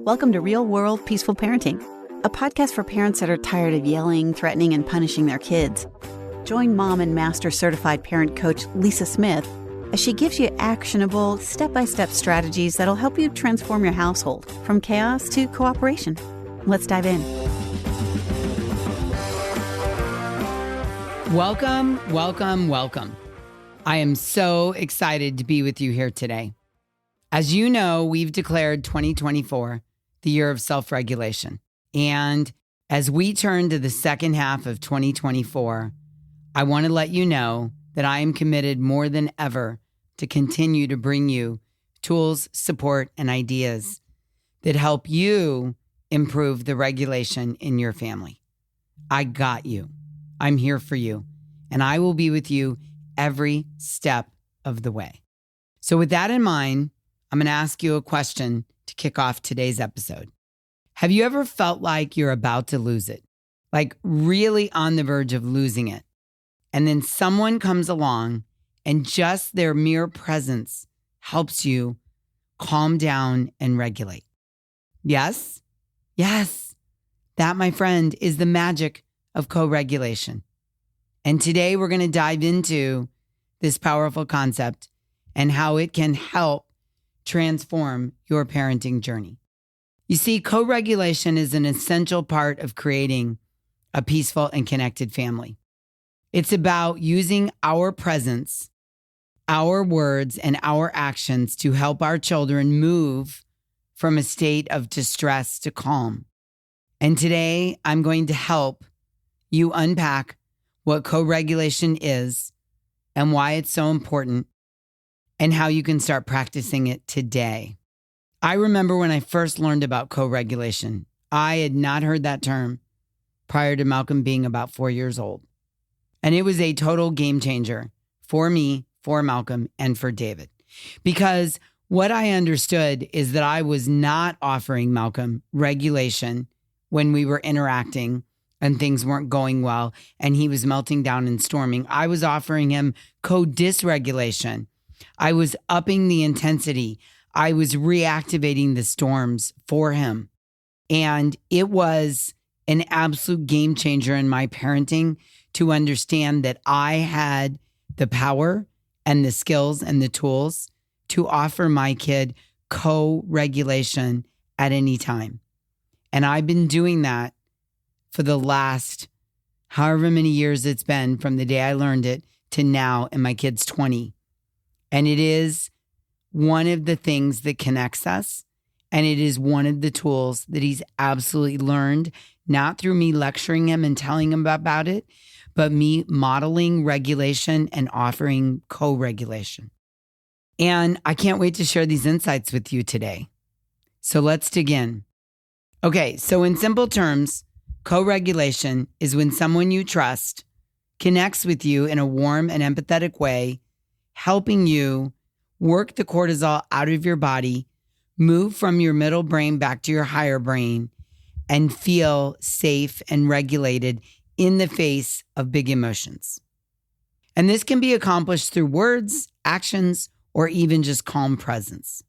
Welcome to Real World Peaceful Parenting, a podcast for parents that are tired of yelling, threatening, and punishing their kids. Join mom and master certified parent coach Lisa Smith as she gives you actionable, step-by-step strategies that'll help you transform your household from chaos to cooperation. Let's dive in. Welcome, welcome, welcome. I am so excited to be with you here today. As you know, we've declared 2024 the year of self-regulation. And as we turn to the second half of 2024, I want to let you know that I am committed more than ever to continue to bring you tools, support, and ideas that help you improve the regulation in your family. I got you. I'm here for you, and I will be with you every step of the way. So with that in mind, I'm going to ask you a question to kick off today's episode. Have you ever felt like you're about to lose it? Like really on the verge of losing it? And then someone comes along and just their mere presence helps you calm down and regulate. Yes? Yes. That, my friend, is the magic of co-regulation. And today we're going to dive into this powerful concept and how it can help transform your parenting journey. You see, co-regulation is an essential part of creating a peaceful and connected family. It's about using our presence, our words, and our actions to help our children move from a state of distress to calm. And today, I'm going to help you unpack what co-regulation is and why it's so important and how you can start practicing it today. I remember when I first learned about co-regulation, I had not heard that term prior to Malcolm being about 4 years old. And it was a total game changer for me, for Malcolm, and for David. Because what I understood is that I was not offering Malcolm regulation when we were interacting and things weren't going well and he was melting down and storming. I was offering him co-dysregulation. I was upping the intensity. I was reactivating the storms for him. And it was an absolute game changer in my parenting to understand that I had the power and the skills and the tools to offer my kid co-regulation at any time. And I've been doing that for the last however many years it's been from the day I learned it to now, and my kid's 20. And it is one of the things that connects us. And it is one of the tools that he's absolutely learned, not through me lecturing him and telling him about it, but me modeling regulation and offering co-regulation. And I can't wait to share these insights with you today. So let's dig in. Okay, so in simple terms, co-regulation is when someone you trust connects with you in a warm and empathetic way, helping you work the cortisol out of your body, move from your middle brain back to your higher brain, and feel safe and regulated in the face of big emotions. And this can be accomplished through words, actions, or even just calm presence.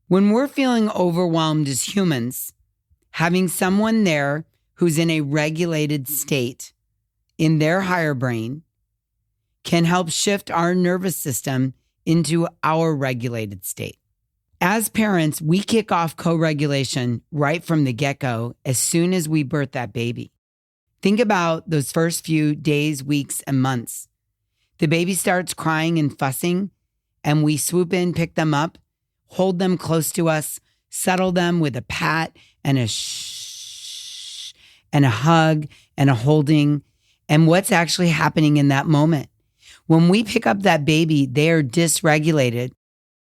When we're feeling overwhelmed as humans, having someone there who's in a regulated state in their higher brain can help shift our nervous system into our regulated state. As parents, we kick off co-regulation right from the get-go as soon as we birth that baby. Think about those first few days, weeks, and months. The baby starts crying and fussing, and we swoop in, pick them up, hold them close to us, settle them with a pat and a shh and a hug and a holding. And what's actually happening in that moment? When we pick up that baby, they are dysregulated.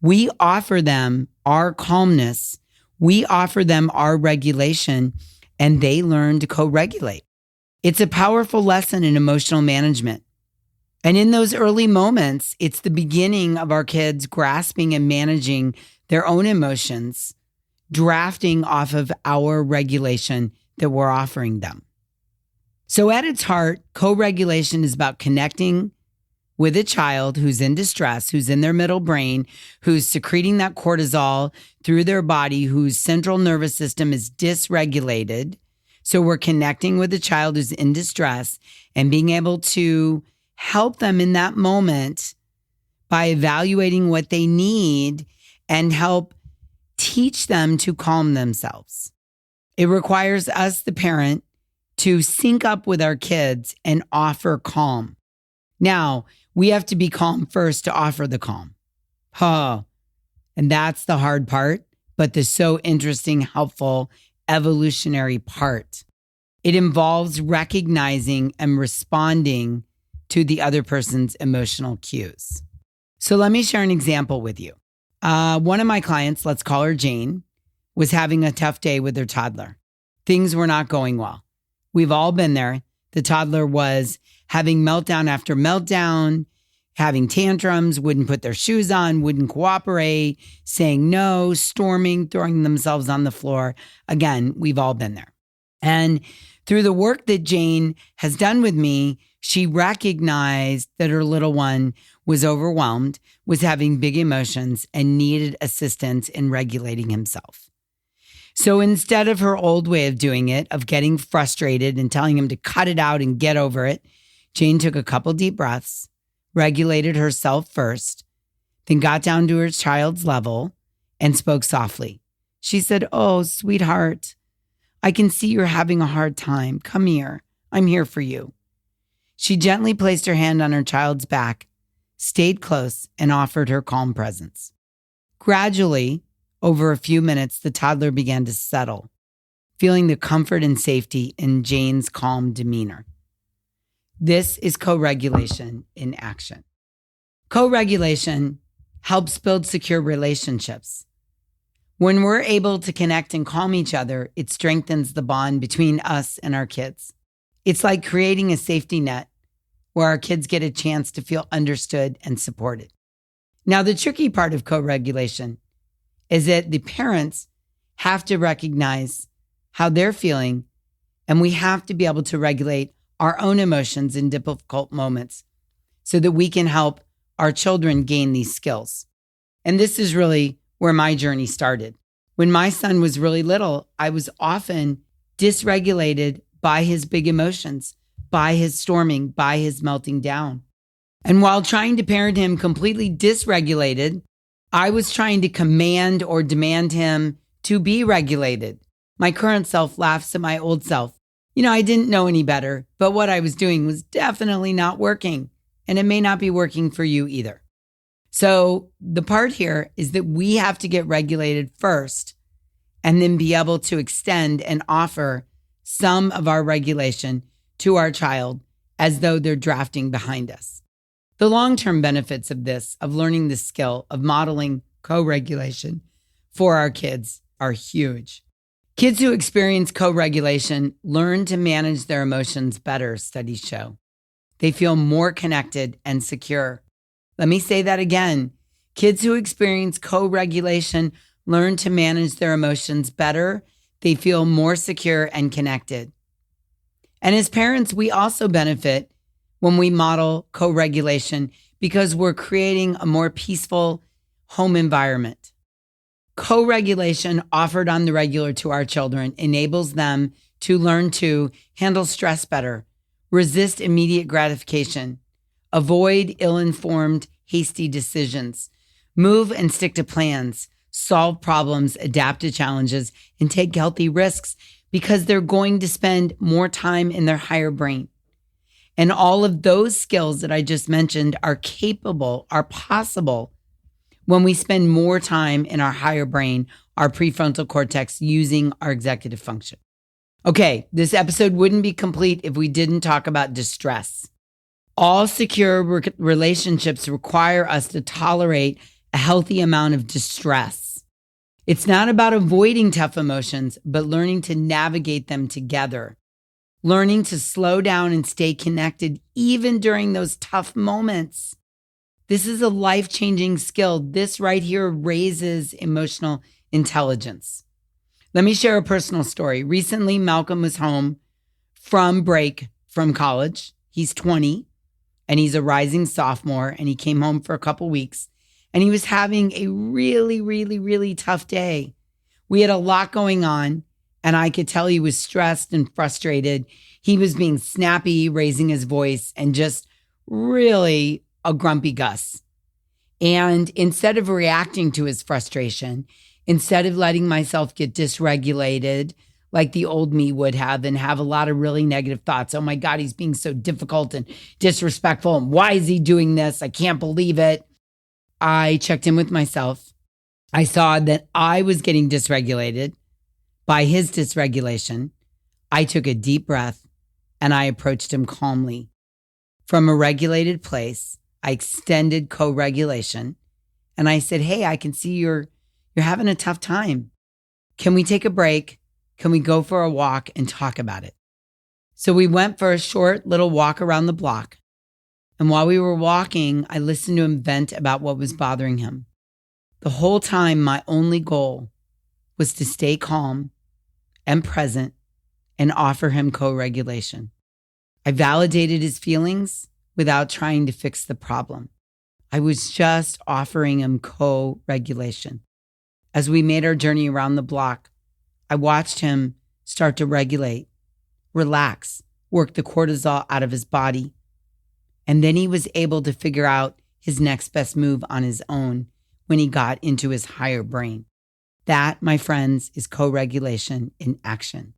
We offer them our calmness. We offer them our regulation, and they learn to co-regulate. It's a powerful lesson in emotional management. And in those early moments, it's the beginning of our kids grasping and managing their own emotions, drafting off of our regulation that we're offering them. So at its heart, co-regulation is about connecting with a child who's in distress, who's in their middle brain, who's secreting that cortisol through their body, whose central nervous system is dysregulated. So we're connecting with a child who's in distress and being able to help them in that moment by evaluating what they need and help teach them to calm themselves. It requires us, the parent, to sync up with our kids and offer calm. Now, we have to be calm first to offer the calm. And that's the hard part, but the so interesting, helpful, evolutionary part. It involves recognizing and responding to the other person's emotional cues. So let me share an example with you. One of my clients, let's call her Jane, was having a tough day with her toddler. Things were not going well. We've all been there. The toddler was having meltdown after meltdown, having tantrums, wouldn't put their shoes on, wouldn't cooperate, saying no, storming, throwing themselves on the floor. Again, we've all been there. And through the work that Jane has done with me, she recognized that her little one was overwhelmed, was having big emotions, and needed assistance in regulating himself. So instead of her old way of doing it, of getting frustrated and telling him to cut it out and get over it, Jane took a couple deep breaths, regulated herself first, then got down to her child's level and spoke softly. She said, "Oh, sweetheart, I can see you're having a hard time. Come here. I'm here for you." She gently placed her hand on her child's back, stayed close, and offered her calm presence. Gradually, over a few minutes, the toddler began to settle, feeling the comfort and safety in Jane's calm demeanor. This is co-regulation in action. Co-regulation helps build secure relationships. When we're able to connect and calm each other, it strengthens the bond between us and our kids. It's like creating a safety net where our kids get a chance to feel understood and supported. Now, the tricky part of co-regulation is that the parents have to recognize how they're feeling, and we have to be able to regulate our own emotions in difficult moments so that we can help our children gain these skills. And this is really where my journey started. When my son was really little, I was often dysregulated by his big emotions, by his storming, by his melting down. And while trying to parent him completely dysregulated, I was trying to command or demand him to be regulated. My current self laughs at my old self. I didn't know any better, but what I was doing was definitely not working, and it may not be working for you either. So the part here is that we have to get regulated first and then be able to extend and offer some of our regulation to our child as though they're drafting behind us. The long-term benefits of this, of learning the skill of modeling co-regulation for our kids, are huge. Kids who experience co-regulation learn to manage their emotions better, studies show. They feel more connected and secure. Let me say that again. Kids who experience co-regulation learn to manage their emotions better. They feel more secure and connected. And as parents, we also benefit when we model co-regulation because we're creating a more peaceful home environment. Co-regulation offered on the regular to our children enables them to learn to handle stress better, resist immediate gratification, avoid ill-informed, hasty decisions, move and stick to plans, solve problems, adapt to challenges, and take healthy risks because they're going to spend more time in their higher brain. And all of those skills that I just mentioned are possible when we spend more time in our higher brain, our prefrontal cortex, using our executive function. Okay, this episode wouldn't be complete if we didn't talk about distress. All secure relationships require us to tolerate a healthy amount of distress. It's not about avoiding tough emotions, but learning to navigate them together. Learning to slow down and stay connected even during those tough moments. This is a life-changing skill. This right here raises emotional intelligence. Let me share a personal story. Recently, Malcolm was home from break from college. He's 20. and he's a rising sophomore, and he came home for a couple weeks, and he was having a really, really, really tough day. We had a lot going on, and I could tell he was stressed and frustrated. He was being snappy, raising his voice, and just really a grumpy Gus. And instead of reacting to his frustration, instead of letting myself get dysregulated like the old me would have and have a lot of really negative thoughts, oh my God, he's being so difficult and disrespectful, and why is he doing this? I can't believe it. I checked in with myself. I saw that I was getting dysregulated by his dysregulation. I took a deep breath and I approached him calmly. From a regulated place, I extended co-regulation and I said, hey, I can see you're having a tough time. Can we take a break? Can we go for a walk and talk about it? So we went for a short little walk around the block. And while we were walking, I listened to him vent about what was bothering him. The whole time, my only goal was to stay calm and present and offer him co-regulation. I validated his feelings without trying to fix the problem. I was just offering him co-regulation. As we made our journey around the block, I watched him start to regulate, relax, work the cortisol out of his body. And then he was able to figure out his next best move on his own when he got into his higher brain. That, my friends, is co-regulation in action.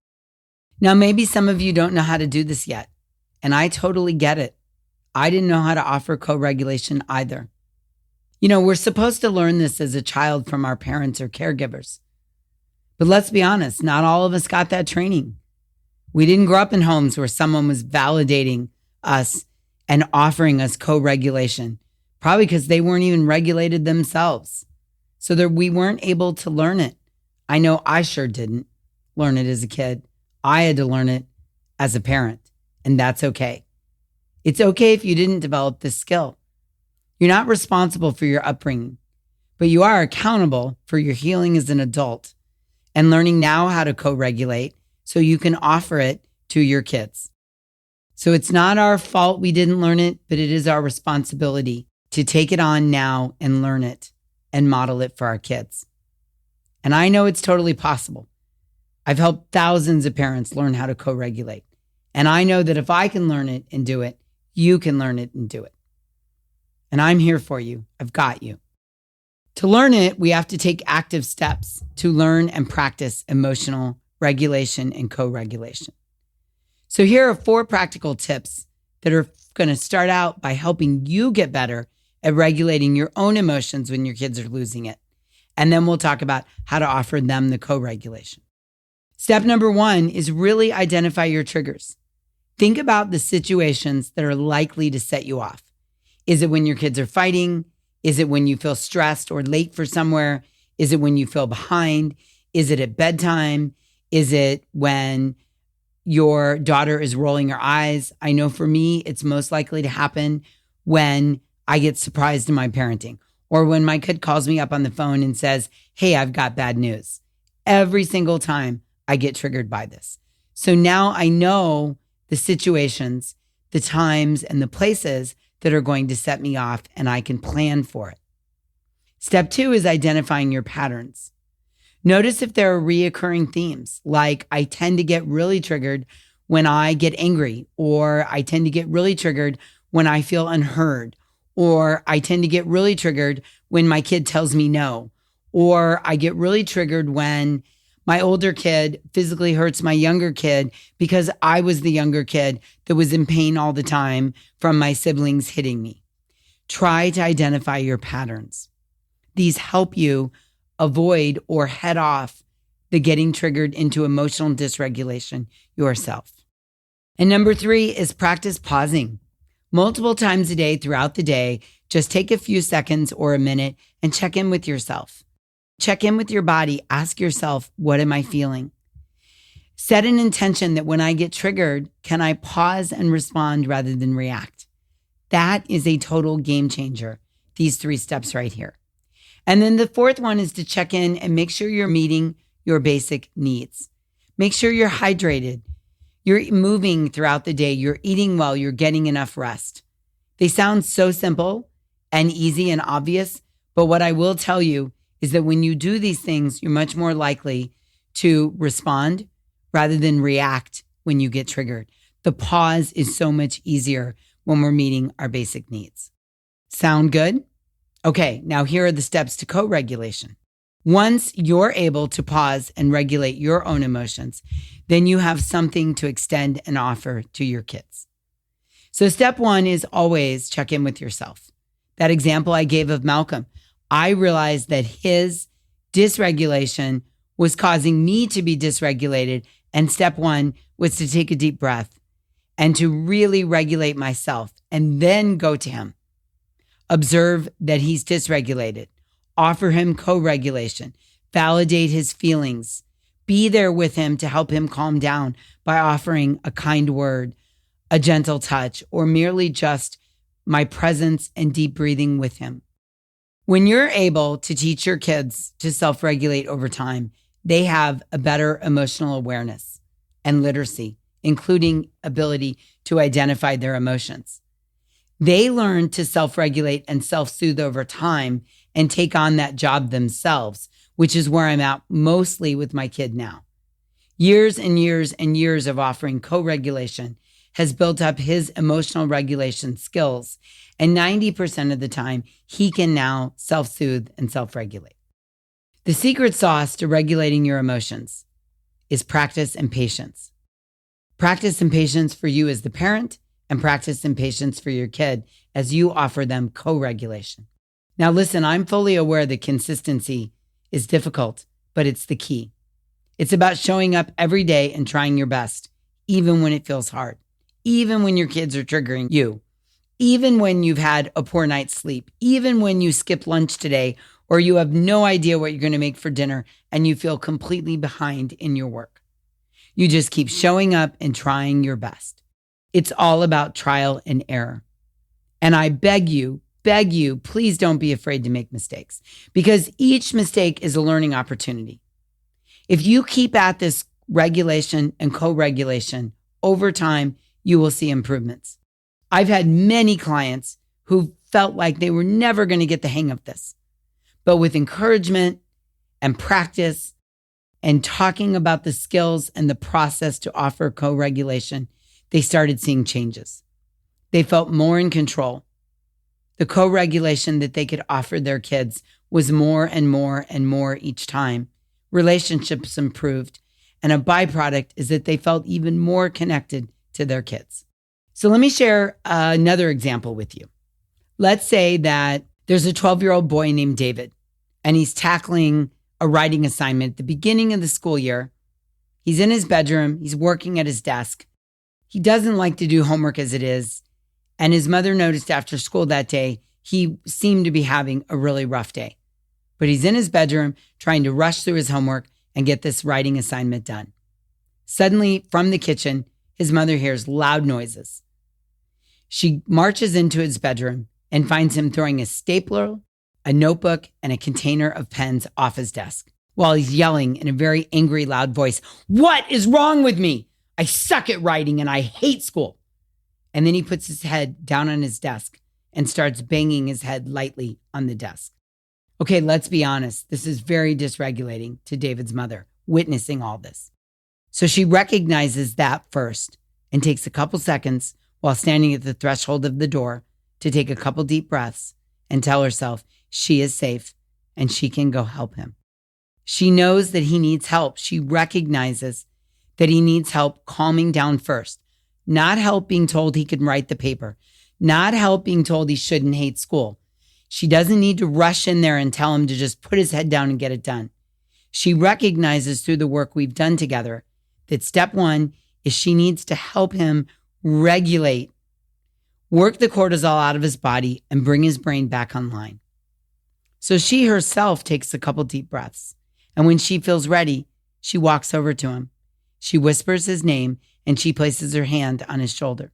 Now, maybe some of you don't know how to do this yet, and I totally get it. I didn't know how to offer co-regulation either. We're supposed to learn this as a child from our parents or caregivers. But let's be honest, not all of us got that training. We didn't grow up in homes where someone was validating us and offering us co-regulation, probably because they weren't even regulated themselves. So that we weren't able to learn it. I know I sure didn't learn it as a kid. I had to learn it as a parent, and that's okay. It's okay if you didn't develop this skill. You're not responsible for your upbringing, but you are accountable for your healing as an adult and learning now how to co-regulate so you can offer it to your kids. So it's not our fault we didn't learn it, but it is our responsibility to take it on now and learn it and model it for our kids. And I know it's totally possible. I've helped thousands of parents learn how to co-regulate. And I know that if I can learn it and do it, you can learn it and do it. And I'm here for you. I've got you. To learn it, we have to take active steps to learn and practice emotional regulation and co-regulation. So here are 4 practical tips that are going to start out by helping you get better at regulating your own emotions when your kids are losing it. And then we'll talk about how to offer them the co-regulation. Step number 1 is really identify your triggers. Think about the situations that are likely to set you off. Is it when your kids are fighting? Is it when you feel stressed or late for somewhere? Is it when you feel behind? Is it at bedtime? Is it when your daughter is rolling her eyes? I know for me, it's most likely to happen when I get surprised in my parenting or when my kid calls me up on the phone and says, hey, I've got bad news. Every single time I get triggered by this. So now I know the situations, the times, and the places that are going to set me off, and I can plan for it. Step 2 is identifying your patterns. Notice if there are reoccurring themes, like I tend to get really triggered when I get angry, or I tend to get really triggered when I feel unheard, or I tend to get really triggered when my kid tells me no, or I get really triggered when my older kid physically hurts my younger kid because I was the younger kid that was in pain all the time from my siblings hitting me. Try to identify your patterns. These help you avoid or head off the getting triggered into emotional dysregulation yourself. And number 3 is practice pausing. Multiple times a day throughout the day, just take a few seconds or a minute and check in with yourself. Check in with your body. Ask yourself, what am I feeling? Set an intention that when I get triggered, can I pause and respond rather than react? That is a total game changer, these 3 steps right here. And then the 4th one is to check in and make sure you're meeting your basic needs. Make sure you're hydrated. You're moving throughout the day. You're eating well. You're getting enough rest. They sound so simple and easy and obvious, but what I will tell you is that when you do these things, you're much more likely to respond rather than react when you get triggered. The pause is so much easier when we're meeting our basic needs. Sound good? Okay, now here are the steps to co-regulation. Once you're able to pause and regulate your own emotions, then you have something to extend and offer to your kids. So step one is always check in with yourself. That example I gave of Malcolm, I realized that his dysregulation was causing me to be dysregulated. And step one was to take a deep breath and to really regulate myself and then go to him. Observe that he's dysregulated. Offer him co-regulation. Validate his feelings. Be there with him to help him calm down by offering a kind word, a gentle touch, or merely just my presence and deep breathing with him. When you're able to teach your kids to self-regulate over time, they have a better emotional awareness and literacy, including ability to identify their emotions. They learn to self-regulate and self-soothe over time and take on that job themselves, which is where I'm at mostly with my kid now. Years and years and years of offering co-regulation has built up his emotional regulation skills, and 90% of the time, he can now self-soothe and self-regulate. The secret sauce to regulating your emotions is practice and patience. Practice and patience for you as the parent, and practice and patience for your kid as you offer them co-regulation. Now listen, I'm fully aware that consistency is difficult, but it's the key. It's about showing up every day and trying your best, even when it feels hard, even when your kids are triggering you, even when you've had a poor night's sleep, even when you skipped lunch today, or you have no idea what you're going to make for dinner and you feel completely behind in your work. You just keep showing up and trying your best. It's all about trial and error. And I beg you, please don't be afraid to make mistakes, because each mistake is a learning opportunity. If you keep at this regulation and co-regulation over time, you will see improvements. I've had many clients who felt like they were never going to get the hang of this, but with encouragement and practice and talking about the skills and the process to offer co-regulation, they started seeing changes. They felt more in control. The co-regulation that they could offer their kids was more and more and more each time. Relationships improved, and a byproduct is that they felt even more connected to their kids. So let me share another example with you. Let's say that there's a 12-year-old boy named David, and he's tackling a writing assignment at the beginning of the school year. He's in his bedroom. He's working at his desk. He doesn't like to do homework as it is. And his mother noticed after school that day, he seemed to be having a really rough day. But he's in his bedroom trying to rush through his homework and get this writing assignment done. Suddenly, from the kitchen, his mother hears loud noises. She marches into his bedroom and finds him throwing a stapler, a notebook, and a container of pens off his desk while he's yelling in a very angry, loud voice, "What is wrong with me? I suck at writing and I hate school." And then he puts his head down on his desk and starts banging his head lightly on the desk. Okay, let's be honest. This is very dysregulating to David's mother, witnessing all this. So she recognizes that first and takes a couple seconds while standing at the threshold of the door to take a couple deep breaths and tell herself she is safe and she can go help him. She knows that he needs help. She recognizes that he needs help calming down first, not help being told he can write the paper, not help being told he shouldn't hate school. She doesn't need to rush in there and tell him to just put his head down and get it done. She recognizes through the work we've done together that step one is she needs to help him regulate, work the cortisol out of his body, and bring his brain back online. So she herself takes a couple deep breaths. And when she feels ready, she walks over to him. She whispers his name and she places her hand on his shoulder.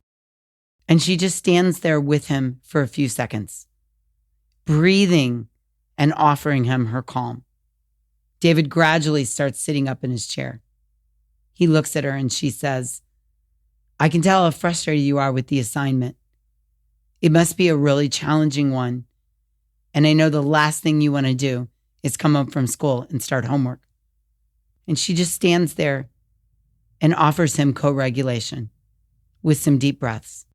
And she just stands there with him for a few seconds, breathing and offering him her calm. David gradually starts sitting up in his chair. He looks at her and she says, "I can tell how frustrated you are with the assignment. It must be a really challenging one. And I know the last thing you want to do is come home from school and start homework. And she just stands there and offers him co-regulation with some deep breaths.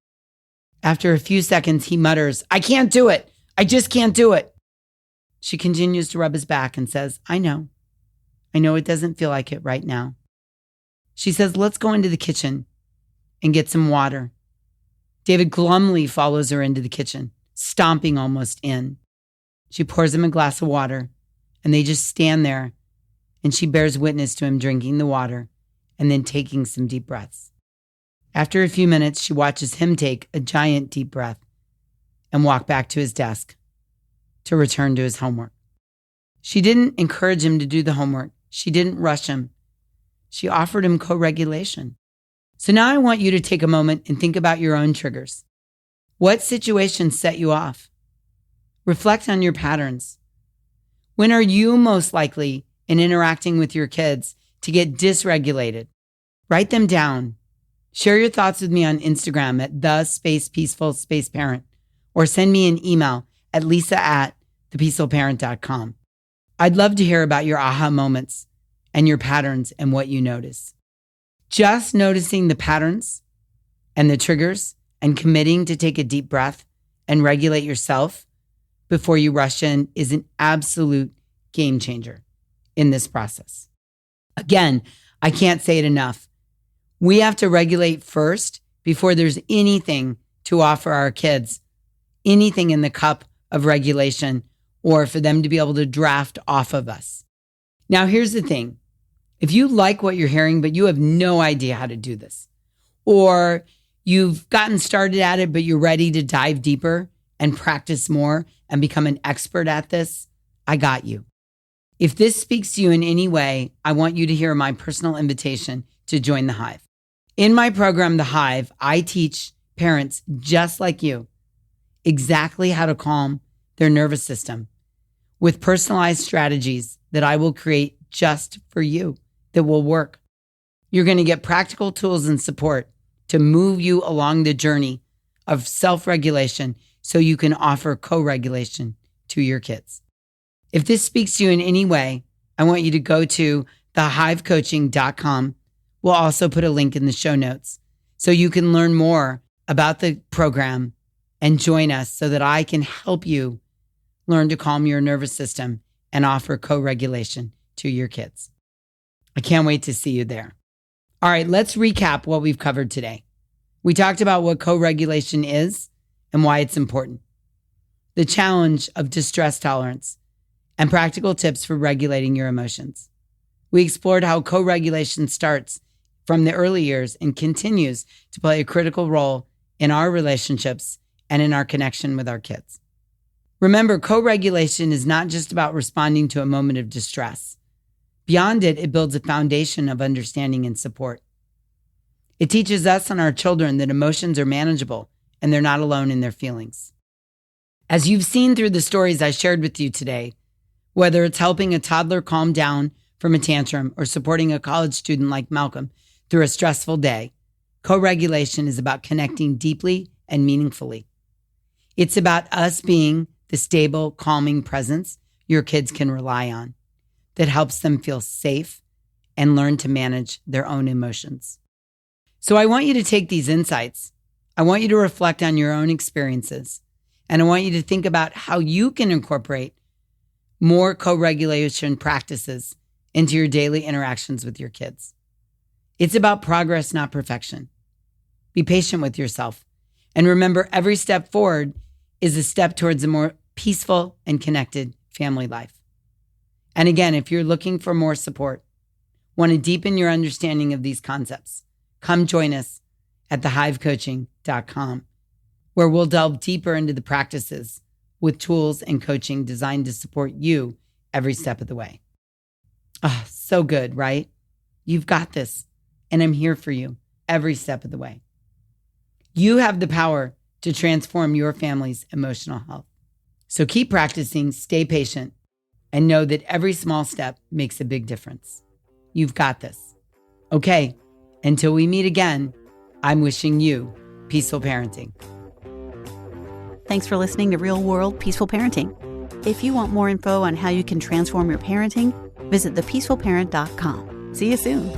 After a few seconds, he mutters, "I can't do it. I just can't do it." She continues to rub his back and says, I know it doesn't feel like it right now. She says, "Let's go into the kitchen and get some water." David glumly follows her into the kitchen, stomping almost in. She pours him a glass of water, and they just stand there, and she bears witness to him drinking the water and then taking some deep breaths. After a few minutes, she watches him take a giant deep breath and walk back to his desk to return to his homework. She didn't encourage him to do the homework. She didn't rush him. She offered him co-regulation. So now I want you to take a moment and think about your own triggers. What situations set you off? Reflect on your patterns. When are you most likely in interacting with your kids to get dysregulated? Write them down. Share your thoughts with me on Instagram at @peaceful_parent or send me an email at lisa@thepeacefulparent.com. I'd love to hear about your aha moments and your patterns and what you notice. Just noticing the patterns and the triggers and committing to take a deep breath and regulate yourself before you rush in is an absolute game changer in this process. Again, I can't say it enough. We have to regulate first before there's anything to offer our kids, anything in the cup of regulation or for them to be able to draft off of us. Now, here's the thing. If you like what you're hearing, but you have no idea how to do this, or you've gotten started at it, but you're ready to dive deeper and practice more and become an expert at this, I got you. If this speaks to you in any way, I want you to hear my personal invitation to join the Hive. In my program, The Hive, I teach parents just like you exactly how to calm their nervous system with personalized strategies that I will create just for you that will work. You're going to get practical tools and support to move you along the journey of self-regulation so you can offer co-regulation to your kids. If this speaks to you in any way, I want you to go to thehivecoaching.com. We'll also put a link in the show notes so you can learn more about the program and join us so that I can help you learn to calm your nervous system and offer co-regulation to your kids. I can't wait to see you there. All right, let's recap what we've covered today. We talked about what co-regulation is and why it's important, the challenge of distress tolerance, and practical tips for regulating your emotions. We explored how co-regulation starts from the early years and continues to play a critical role in our relationships and in our connection with our kids. Remember, co-regulation is not just about responding to a moment of distress. Beyond it, it builds a foundation of understanding and support. It teaches us and our children that emotions are manageable and they're not alone in their feelings. As you've seen through the stories I shared with you today, whether it's helping a toddler calm down from a tantrum or supporting a college student like Malcolm through a stressful day, co-regulation is about connecting deeply and meaningfully. It's about us being the stable, calming presence your kids can rely on that helps them feel safe and learn to manage their own emotions. So I want you to take these insights. I want you to reflect on your own experiences. And I want you to think about how you can incorporate more co-regulation practices into your daily interactions with your kids. It's about progress, not perfection. Be patient with yourself. And remember, every step forward is a step towards a more peaceful and connected family life. And again, if you're looking for more support, want to deepen your understanding of these concepts, come join us at thehivecoaching.com, where we'll delve deeper into the practices with tools and coaching designed to support you every step of the way. Ah, so good, right? You've got this, and I'm here for you every step of the way. You have the power to transform your family's emotional health. So keep practicing, stay patient, and know that every small step makes a big difference. You've got this. Okay, until we meet again, I'm wishing you peaceful parenting. Thanks for listening to Real World Peaceful Parenting. If you want more info on how you can transform your parenting, visit thepeacefulparent.com. See you soon.